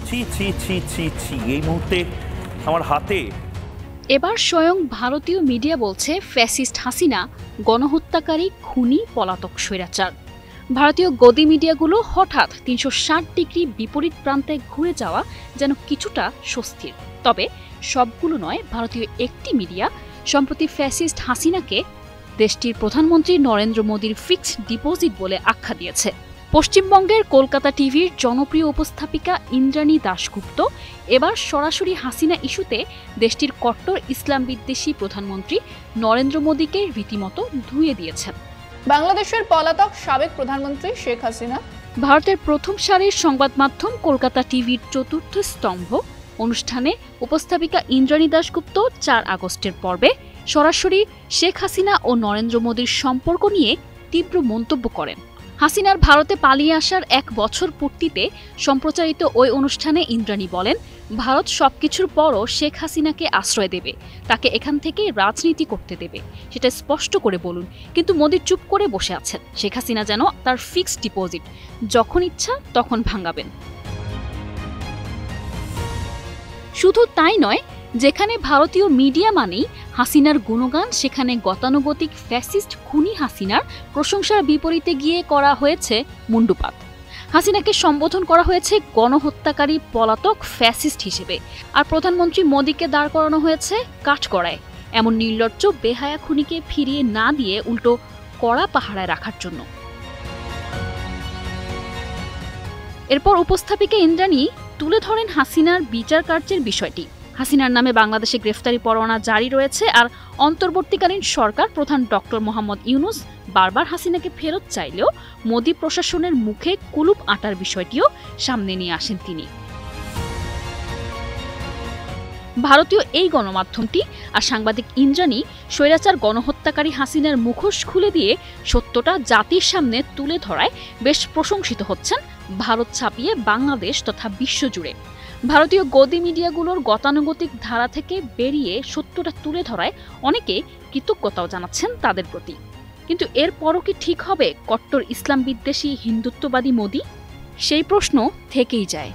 ছি ছি ছি ছি ছি, এই মুহূর্তে আমার হাতে। এবার স্বয়ং ভারতীয় মিডিয়া বলছে ফ্যাসিস্ট হাসিনা গণহত্যাকারী, খুনি, পলাতক স্বৈরাচার। ভারতীয় গদি মিডিয়াগুলো হঠাৎ ৩৬০ ডিগ্রি বিপরীত প্রান্তে ঘুরে যাওয়া যেন কিছুটা স্বস্তির। তবে সবগুলো নয়। ভারতীয় একটি মিডিয়া সম্প্রতি ফ্যাসিস্ট হাসিনাকে দেশটির প্রধানমন্ত্রী নরেন্দ্র মোদীর ফিক্সড ডিপোজিট বলে আখ্যা দিয়েছে। পশ্চিমবঙ্গের কলকাতা টিভির জনপ্রিয় উপস্থাপিকা ইন্দ্রাণী দাশগুপ্ত এবার সরাসরি হাসিনা ইস্যুতে দেশটির কট্টর ইসলাম বিদ্বেষী প্রধানমন্ত্রী নরেন্দ্র মোদীকে রীতিমতো ধুয়ে দিয়েছেন। বাংলাদেশের পলাতক সাবেক প্রধানমন্ত্রী শেখ হাসিনা। ভারতের প্রথম সারির সংবাদ মাধ্যম কলকাতা টিভির চতুর্থ স্তম্ভ অনুষ্ঠানে উপস্থাপিকা ইন্দ্রাণী দাশগুপ্ত ৪ আগস্টের পর্বে সরাসরি শেখ হাসিনা ও নরেন্দ্র মোদীর সম্পর্ক নিয়ে তীব্র মন্তব্য করেন। হাসিনার ভারতে পালিয়ে আসার ১ বছর পূর্তিতে সম্প্রচারিত ওই অনুষ্ঠানে ইন্দ্রাণী বলেন, ভারত সবকিছুর পরও শেখ হাসিনাকে আশ্রয় দেবে, তাকে এখান থেকে রাজনীতি করতে দেবে, সেটা স্পষ্ট করে বলুন। কিন্তু মোদী চুপ করে বসে আছেন। শেখ হাসিনা যেন তার ফিক্সড ডিপোজিট যখন ইচ্ছা তখন ভাঙাবেন। শুধু তাই নয়, যেখানে ভারতীয় মিডিয়া মানেই হাসিনার গুণগান, সেখানে গতানুগতিক ফ্যাসিস্ট খুনি হাসিনার প্রশংসার বিপরীতে গিয়ে করা হয়েছে মুন্ডুপাত। হাসিনাকে সম্বোধন করা হয়েছে গণহত্যাকারী, পলাতক, ফ্যাসিস্ট হিসেবে, আর প্রধানমন্ত্রী মোদীকে দাঁড় করানো হয়েছে কাঠগড়ায় এমন নির্লজ্জ বেহায়া খুনিকে ফিরিয়ে না দিয়ে উল্টো কড়া পাহারায় রাখার জন্য। এরপর উপস্থাপিকা ইন্দ্রাণী তুলে ধরেন হাসিনার বিচার কার্যের বিষয়টি। হাসিনার নামে বাংলাদেশে গ্রেফতারি পরোয়ানা জারি রয়েছে, আর অন্তর্বর্তীকালীন সরকার প্রধান ডক্টর মোহাম্মদ ইউনূস বারবার হাসিনাকে ফেরত চাইলেও মোদী প্রশাসনের মুখে কুলুপ আটার বিষয়টিও সামনে নিয়ে আসেন তিনি। ভারতীয় এই গণমাধ্যমটি আর সাংবাদিক ইন্দ্রাণী স্বৈরাচার গণহত্যাকারী হাসিনার মুখোশ খুলে দিয়ে সত্যটা জাতির সামনে তুলে ধরায় বেশ প্রশংসিত হচ্ছেন ভারত ছাপিয়ে বাংলাদেশ তথা বিশ্বজুড়ে। ভারতীয় গদি মিডিয়াগুলোর গতানুগতিক ধারা থেকে বেরিয়ে সত্যটা তুলে ধরায় অনেকে কৃতজ্ঞতাও জানাচ্ছেন তাদের প্রতি। কিন্তু এরপরও কি ঠিক হবে কট্টর ইসলাম বিদ্বেষী হিন্দুত্ববাদী মোদী? সেই প্রশ্ন থেকেই যায়।